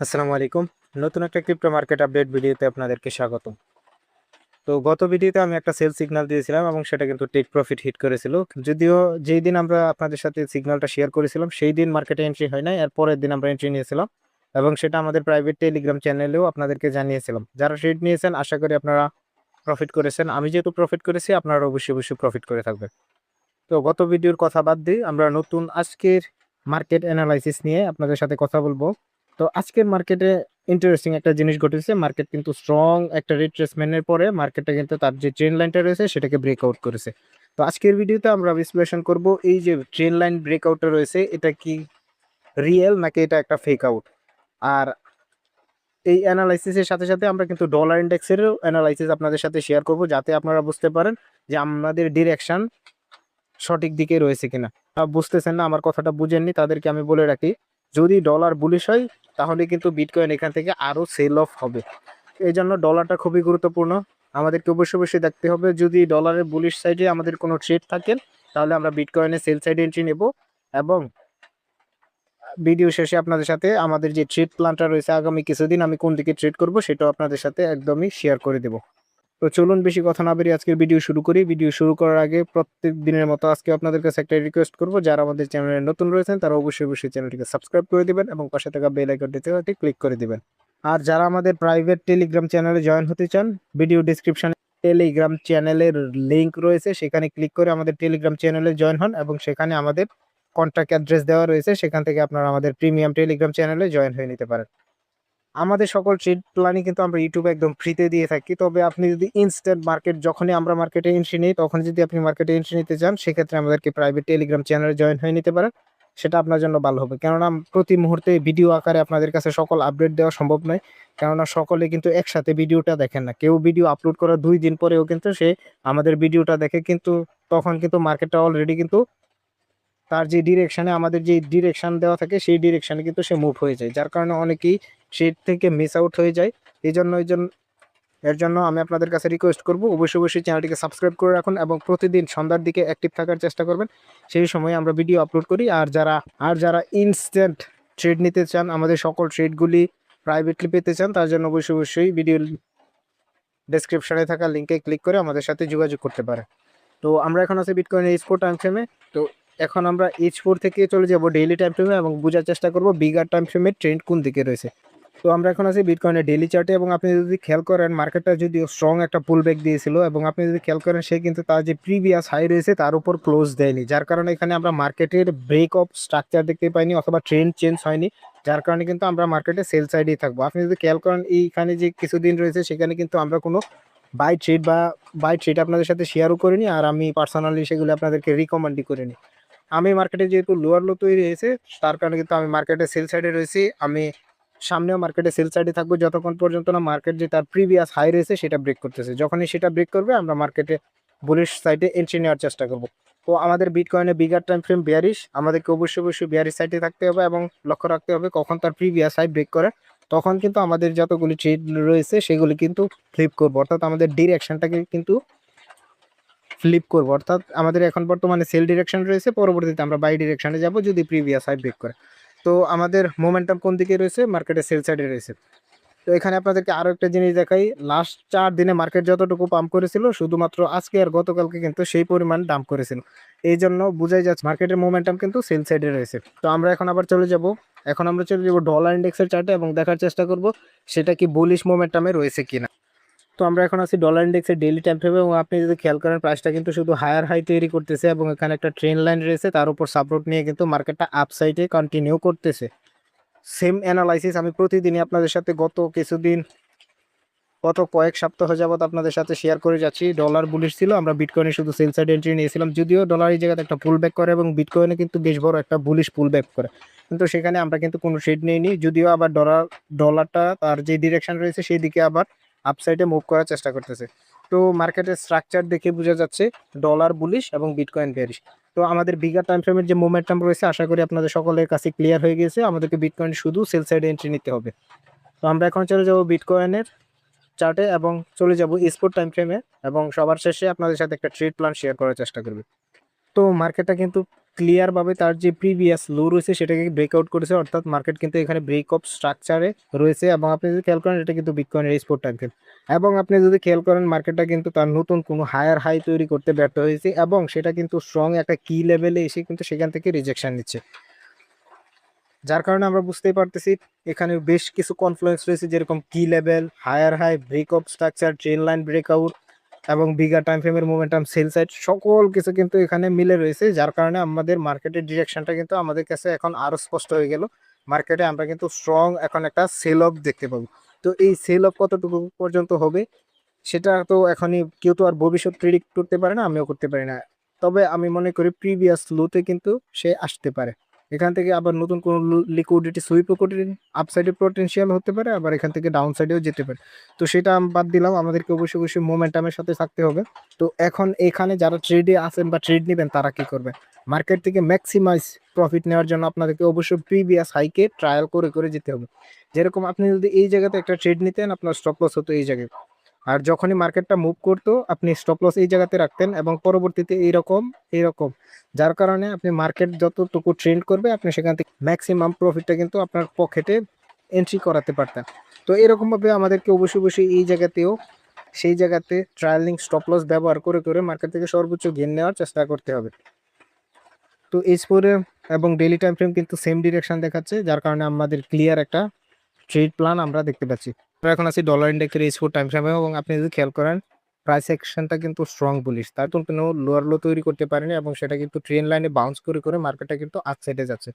আসসালামু আলাইকুম। নতুন একটা ক্রিপ্টো মার্কেট আপডেট ভিডিওতে আপনাদেরকে স্বাগতম। তো গত ভিডিওতে আমি একটা সেল সিগন্যাল দিয়েছিলাম এবং সেটা কিন্তু টেক প্রফিট হিট করেছিল। যদিও যেই দিন আমরা আপনাদের সাথে সিগন্যালটা শেয়ার করেছিলাম সেই দিন মার্কেটে এন্ট্রি হয় নাই, এর পরের দিন আমরা এন্ট্রি নিয়েছিলাম এবং সেটা আমাদের প্রাইভেট টেলিগ্রাম চ্যানেলেও আপনাদেরকে জানিয়েছিলাম। যারা ট্রেড নিয়েছেন আশা করি আপনারা প্রফিট করেছেন। আমি যেহেতু প্রফিট করেছি আপনারা অবশ্যই প্রফিট করে থাকবেন। তো গত ভিডিওর কথা বাদ দিয়ে আমরা নতুন আজকের মার্কেট অ্যানালাইসিস নিয়ে আপনাদের সাথে কথা বলবো। তো আজকের মার্কেটে ইন্টারেস্টিং একটা জিনিস ঘটেছে। মার্কেট কিন্তু স্ট্রং একটা রিট্রেসমেন্টের পরে মার্কেটটা কিন্তু তার যে ট্রেন লাইনটা রয়েছে সেটাকে ব্রেকআউট করেছে। তো আজকের ভিডিওতে আমরা বিশ্লেষণ করব এই যে ট্রেন লাইন ব্রেকআউটটা রয়েছে এটা কি রিয়েল নাকি এটা একটা ফেক আউট। আর এই অ্যানালাইসিসের সাথে সাথে আমরা কিন্তু ডলার ইন্ডেক্সেরও অ্যানালাইসিস আপনাদের সাথে শেয়ার করব, যাতে আপনারা বুঝতে পারেন যে আমাদের ডিরেকশন সঠিক দিকে রয়েছে কিনা। বুঝতেছেন না, আমার কথাটা বুঝেননি, তাদেরকে আমি বলে রাখি, যদি ডলার বুলিশ হয় তাহলে কিন্তু বিটকয়েন এখান থেকে আরো সেল অফ হবে। এই জন্য ডলারটা খুবই গুরুত্বপূর্ণ, আমাদেরকে অবশ্যই দেখতে হবে। যদি ডলারের বুলিশ সাইডে আমাদের কোনো ট্রেড থাকে তাহলে আমরা বিটকয়েনের সেল সাইডে এন্ট্রি নেব এবং ভিডিও শেষে আপনাদের সাথে আমাদের যে ট্রেড প্ল্যানটা রয়েছে আগামী কিছুদিন আমি কোন দিকে ট্রেড করব সেটাও আপনাদের সাথে একদমই শেয়ার করে দেব। তো চলুন বেশি কথা না বেরিয়ে আজকের ভিডিও শুরু করি। ভিডিও শুরু করার আগে প্রত্যেক দিনের মতো আজকে আপনাদের কাছে একটা রিকোয়েস্ট করব, যারা আমাদের চ্যানেলে নতুন রয়েছেন তারা অবশ্যই চ্যানেলটিকে সাবস্ক্রাইব করে দিবেন এবং পাশে থাকা বেল আইকনটিতে ক্লিক করে দিবেন। আর যারা আমাদের প্রাইভেট টেলিগ্রাম চ্যানেলে জয়েন হতে চান, ভিডিও ডেসক্রিপশনে টেলিগ্রাম চ্যানেলের লিংক রয়েছে, সেখানে ক্লিক করে আমাদের টেলিগ্রাম চ্যানেলে জয়েন হন এবং সেখানে আমাদের কন্ট্যাক্ট অ্যাড্রেস দেওয়া রয়েছে, সেখান থেকে আপনারা আমাদের প্রিমিয়াম টেলিগ্রাম চ্যানেলে জয়েন হয়ে নিতে পারেন। আমাদের সকল ট্রেড প্ল্যানই কিন্তু আমরা ইউটিউবে একদম ফ্রিতে দিয়ে থাকি। তবে আপনি যদি ইনস্ট্যান্ট মার্কেট যখনই আমরা মার্কেটে এন্ট্রি নিই তখন যদি আপনি মার্কেটে এন্ট্রি নিতে চান সেক্ষেত্রে আমাদেরকে প্রাইভেট টেলিগ্রাম চ্যানেলে জয়েন হয়ে নিতে পারেন। সেটা আপনার জন্য ভালো হবে, কেননা প্রতি মুহূর্তে ভিডিও আকারে আপনাদের কাছে সকল আপডেট দেওয়া সম্ভব নয়। কেননা সকলে কিন্তু একসাথে ভিডিওটা দেখেন না, কেউ ভিডিও আপলোড করার 2 দিন পরেও কিন্তু সে আমাদের ভিডিওটা দেখে, কিন্তু তখন কিন্তু মার্কেটটা অলরেডি কিন্তু তার যে ডিরেকশনে আমাদের যে ডিরেকশন দেওয়া থাকে সেই ডিরেকশনে কিন্তু সে মুভ হয়ে যায়, যার কারণে অনেকেই সে থেকে মিস আউট হয়ে যায়। এর জন্য আমি আপনাদের কাছে রিকোয়েস্ট করব অবশ্যই চ্যানেলটিকে সাবস্ক্রাইব করে রাখুন এবং প্রতিদিন সন্ধ্যার দিকে অ্যাক্টিভ থাকার চেষ্টা করবেন। সেই সময় আমরা ভিডিও আপলোড করি। আর যারা ইনস্ট্যান্ট ট্রেড নিতে চান, আমাদের সকল ট্রেডগুলি প্রাইভেটলি পেতে চান, তার জন্য অবশ্যই ভিডিও ডেসক্রিপশনে থাকা লিঙ্কে ক্লিক করে আমাদের সাথে যোগাযোগ করতে পারেন। তো আমরা এখন আছি বিটকয়েন H4 টাইম ফ্রেমে। তো এখন আমরা H4 থেকে চলে যাব ডেইলি টাইম ফ্রেমে এবং বোঝার চেষ্টা করব বিগার টাইম ফ্রেমের ট্রেন্ড কোন দিকে রয়েছে। তো আমরা এখন আছি বিটকয়েনের ডেইলি চার্টে এবং আপনি যদি খেয়াল করেন মার্কেটটা যদিও স্ট্রং একটা পুল ব্যাক দিয়েছিল এবং আপনি যদি খেয়াল করেন সে কিন্তু তার যে প্রিভিয়াস হাই রয়েছে তার উপর ক্লোজ দেয়নি, যার কারণে এখানে আমরা মার্কেটের ব্রেক অফ স্ট্রাকচার দেখতে পাইনি অথবা ট্রেন্ড চেঞ্জ হয়নি, যার কারণে কিন্তু আমরা মার্কেটে সেল সাইডেই থাকবো। আপনি যদি খেয়াল করেন এইখানে যে কিছুদিন রয়েছে সেখানে কিন্তু আমরা কোনো বাই ট্রেড আপনাদের সাথে শেয়ারও করিনি, আর আমি পার্সোনালি সেগুলো আপনাদেরকে রিকমেন্ডই করিনি। আমি মার্কেটে যেহেতু লোয়ার লো তৈরি হয়েছে তার কারণে কিন্তু আমি মার্কেটে সেল সাইডে রয়েছি। আমি সামনেও মার্কেটে সেল সাইডে থাকবো যতক্ষণ পর্যন্ত না মার্কেট যে তার প্রিভিয়াস হাই রয়েছে সেটা ব্রেক করতেছে। যখনই সেটা ব্রেক করবে আমরা মার্কেটে বুলিশ সাইডে এন্ট্রি নেওয়ার চেষ্টা করব। তো আমাদের বিটকয়েনে বিগার টাইম ফ্রেম বিয়ারিশ, আমাদেরকে অবশ্যই বিয়ারিশ সাইডে থাকতে হবে এবং লক্ষ্য রাখতে হবে কখন তার প্রিভিয়াস হাই ব্রেক করে, তখন কিন্তু আমাদের যতগুলি ট্রেড রয়েছে সেগুলি কিন্তু ফ্লিপ করবো, অর্থাৎ আমাদের ডিরেকশনটাকে কিন্তু ফ্লিপ করবো। অর্থাৎ আমাদের এখন বর্তমানে সেল ডিরেকশন রয়েছে, পরবর্তীতে আমরা বাই ডিরেকশনে যাব যদি প্রিভিয়াস হাই ব্রেক করে। তো আমাদের মোমেন্টাম কোন দিকে রয়েছে? মার্কেটে সেল সাইডে রয়েছে। তো এখানে আপনাদেরকে আরো একটা জিনিস দেখাই, লাস্ট 4 দিনে মার্কেট যতটুকু পাম্প করেছিল শুধুমাত্র আজকে আর গতকালকে কিন্তু সেই পরিমাণ ডাম্প করেছিল। এই জন্য বোঝাই যাচ্ছে মার্কেটের মোমেন্টাম কিন্তু সেল সাইডে রয়েছে। তো আমরা এখন আবার চলে যাব, এখন আমরা চলে যাব ডলার ইন্ডেক্সের চার্টে এবং দেখার চেষ্টা করব সেটা কি বুলিশ মোমেন্টামে রয়েছে কিনা। তো আমরা এখন আছি ডলার ইন্ডেক্সের ডেইলি টাইম ফ্রেমে এবং আপনি যদি খেয়াল করেন প্রাইসটা কিন্তু শুধু হায়ার হাই তৈরি করতেছে এবং এখানে একটা ট্রেন লাইন রয়েছে, তার উপর সাপোর্ট নিয়ে কিন্তু মার্কেটটা আপসাইডে কন্টিনিউ করতেছে। সেম অ্যানালাইসিস আমি প্রতিদিনই আপনাদের সাথে গত কয়েক সপ্তাহ যাবত আপনাদের সাথে শেয়ার করে যাচ্ছি। ডলার বুলিশ ছিল, আমরা বিটকয়েনে শুধু সেল সাইড এন্ট্রি নিয়েছিলাম, যদিও ডলার এই জায়গাতে একটা পুল ব্যাক করে এবং বিটকয়েনে কিন্তু বেশ বড় একটা বুলিশ পুল ব্যাক করে, কিন্তু সেখানে আমরা কিন্তু কোনো শেড নেইনি। যদিও আবার ডলারটা তার যে ডিরেকশন রয়েছে সেই দিকে আবার আপসাইডে মুভ করার চেষ্টা করতেছে। তো মার্কেটের স্ট্রাকচার দেখে বোঝা যাচ্ছে ডলার বুলিশ এবং বিটকয়েন বেয়ারিশ। তো আমাদের বিগার টাইম ফ্রেমের যে মোমেন্টাম রয়েছে আশা করি আপনাদের সকলের কাছে ক্লিয়ার হয়ে গেছে, আমাদেরকে বিটকয়েন শুধু সেল সাইডে এন্ট্রি নিতে হবে। তো আমরা এখন চলে যাব বিটকয়েনের চার্টে এবং চলে যাব স্পট টাইম ফ্রেমে এবং সবার শেষে আপনাদের সাথে একটা ট্রেড প্ল্যান শেয়ার করার চেষ্টা করবে। তো মার্কেটটা কিন্তু ক্লিয়ারভাবে তার যে প্রিভিয়াস লো রয়েছে সেটাকে ব্রেকআউট করেছে, অর্থাৎ মার্কেট কিন্তু এখানে ব্রেক অফ স্ট্রাকচারে রয়েছে। এবং আপনি যদি খেয়াল করেন এটা কিন্তু বিটকয়েনের স্পোর্ট টার্গেট, এবং আপনি যদি খেয়াল করেন মার্কেটটা কিন্তু তার নতুন কোনো হায়ার হাই তৈরি করতে ব্যর্থ হয়েছে, এবং সেটা কিন্তু স্ট্রং একটা কি লেভেলে এসে কিন্তু সেখান থেকে রিজেকশন নিচ্ছে। যার কারণে আমরা বুঝতেই পারতেছি এখানে বেশ কিছু কনফ্লুয়েন্স রয়েছে, যেরকম কি level, higher high, break of structure, trend line breakout এবং বিগার টাইম ফ্রেমের মোমেন্টাম, সেল সাইড, সকল কিছু কিন্তু এখানে মিলে রয়েছে। যার কারণে আমাদের মার্কেটের ডিরেকশনটা কিন্তু আমাদের কাছে এখন আরো স্পষ্ট হয়ে গেল। মার্কেটে আমরা কিন্তু স্ট্রং এখন একটা সেল অফ দেখতে পাবো। তো এই সেল অফ কতটুকু পর্যন্ত হবে সেটা তো এখনই কেউ তো আর ভবিষ্যৎ প্রেডিক্ট করতে পারে না, আমিও করতে পারি না। তবে আমি মনে করি প্রিভিয়াস লোতে কিন্তু সে আসতে পারে, এখান থেকে আবার নতুন কোনো লিকুইডিটি সুইপও করে আপসাইডে পটেনশিয়াল হতে পারে, আবার এখান থেকে ডাউন সাইডেও যেতে পারে। তো সেটা আমি বাদ দিলাম, আমাদেরকে অবশ্যই অবশ্যই মোমেন্টামের সাথে থাকতে হবে। তো এখন এখানে যারা ট্রেডে আছেন বা ট্রেড নেবেন তারা কি করবে, মার্কেট থেকে ম্যাক্সিমাইজ প্রফিট নেওয়ার জন্য আপনাদেরকে অবশ্যই প্রিভিয়াস হাইকে ট্রায়াল করে করে যেতে হবে। যেরকম আপনি যদি এই জায়গাতে একটা ট্রেড নিতেন, আপনার স্টপ লস হতো এই জায়গায়, আর যখনই মার্কেটটা মুভ করতো আপনি স্টপ লস এই জায়গাতে রাখতেন, এবং পরবর্তীতে এইরকম এইরকম, যার কারণে আপনি মার্কেট যতটুকু ট্রেন্ড করবে আপনি সেখান থেকে ম্যাক্সিমাম প্রফিটটা কিন্তু আপনার পকেটে এন্ট্রি করাতে পারতেন। তো এরকমভাবে আমাদেরকে অবশ্যই অবশ্যই এই জায়গাতেও সেই জায়গাতে ট্রায়ালিং স্টপ লস ব্যবহার করে করে মার্কেট থেকে সর্বোচ্চ গেইন নেওয়ার চেষ্টা করতে হবে। তো H4 এবং ডেইলি টাইম ফ্রেম কিন্তু সেম ডিরেকশন দেখাচ্ছে, যার কারণে আমাদের ক্লিয়ার একটা ট্রেড প্ল্যান আমরা দেখতে পাচ্ছি। আমরা এখন আছি ডলার ইন্ডেক্সের H4 টাইম ফ্রেমে, এবং আপনি যদি খেয়াল করেন প্রাইস অ্যাকশনটা কিন্তু স্ট্রং বুলিশ, তার তো কোনো লোয়ার লো তৈরি করতে পারেনি, এবং সেটা কিন্তু ট্রেন লাইনে বাউন্স করে করে মার্কেটটা কিন্তু আপ সাইডে যাচ্ছে,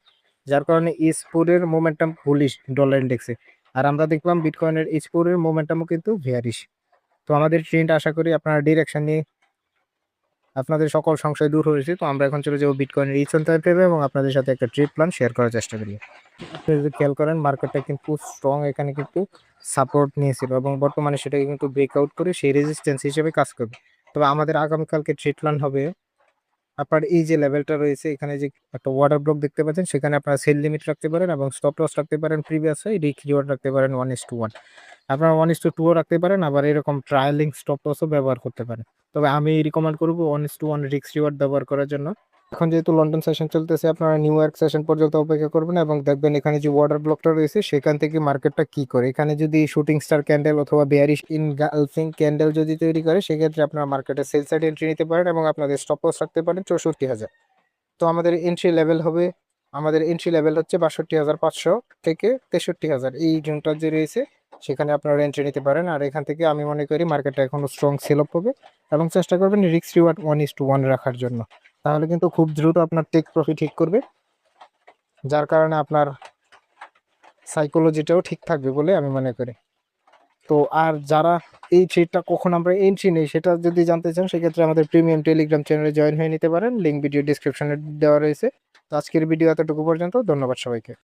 যার কারণে H4 এর মোমেন্টাম বুলিশ ডলার ইন্ডেক্সে। আর আমরা দেখলাম বিটকয়েনের H4 এর মোমেন্টামও কিন্তু ভেয়ারিশ। তো আমাদের ট্রেন্ড আশা করি আপনারা ডিরেকশন নিয়ে আপনাদের সকল সংশয় দূর হয়েছে। তো আমরা এখন চলে যাবো বিটকয়েনের রিসেন্ট টাইম ফ্রেমে, এবং আপনাদের সাথে একটা ট্রেড প্ল্যান শেয়ার করার চেষ্টা করি। আপনি যদি খেয়াল করেন মার্কেটটা কিন্তু স্ট্রং এখানে কিন্তু সাপোর্ট নিয়েছিল, এবং বর্তমানে সেটাকে কিন্তু ব্রেকআউট করে সেই রেজিস্ট্যান্স হিসেবে কাজ করবে। তবে আমাদের আগামীকালকে ট্রেড প্ল্যান হবে আপনার এই যে লেভেলটা রয়েছে, এখানে যে একটা ওয়াটার ব্লক দেখতে পাচ্ছেন, সেখানে আপনারা সেল লিমিট রাখতে পারেন এবং স্টপ লস রাখতে পারেন প্রিভিয়াস, রিস্ক রিওয়ার্ড রাখতে পারেন 1:1, আপনারা 1:2ও রাখতে পারেন, আবার এরকম ট্রায়ালিং স্টপ লসও ব্যবহার করতে পারেন। তবে আমি রিকমেন্ড করবো 1:1 রিস্ক রিওয়ার্ড ব্যবহার করার জন্য। এখন যেহেতু লন্ডন সেশন চলতেছে, আপনারা নিউ ইয়র্ক সেশন পর্যন্ত অপেক্ষা করবেন এবং দেখবেন এখানে যে ওয়াটার ব্লকটা রয়েছে সেখান থেকে মার্কেটটা কি করে। এখানে যদি শুটিং স্টার ক্যান্ডেল অথবা বেয়ারিশ ইনগালফিং ক্যান্ডেল যদি তৈরি করে, সেক্ষেত্রে আপনারা মার্কেটে সেল সাইড এন্ট্রি নিতে পারেন এবং আপনাদের স্টপ লস রাখতে পারেন 64,000। তো আমাদের এন্ট্রি লেভেল হবে, আমাদের এন্ট্রি লেভেল হচ্ছে 62,500 থেকে 63,000, এই জোনটা যে রয়েছে সেখানে আপনারা এন্ট্রি নিতে পারেন। আর এখান থেকে আমি মনে করি মার্কেটটা এখনো স্ট্রং সেল আপ হবে, এবং চেষ্টা করবেন রিস্ক রিওয়ার্ড 1:1 রাখার জন্য, তাহলে কিন্তু খুব দ্রুত আপনার টেক প্রফিট হিট করবে, যার কারণে আপনার সাইকোলজিটাও ঠিক থাকবে বলে আমি মনে করি। তো আর যারা এই ট্রেডটা কখন আমরা এন্ট্রি নেই সেটা যদি জানতে চান, সেক্ষেত্রে আমাদের প্রিমিয়াম টেলিগ্রাম চ্যানেলে জয়েন হয়ে নিতে পারেন, লিঙ্ক ভিডিও ডিসক্রিপশনে দেওয়া রয়েছে। তো আজকের ভিডিও এতটুকু পর্যন্ত, ধন্যবাদ সবাইকে।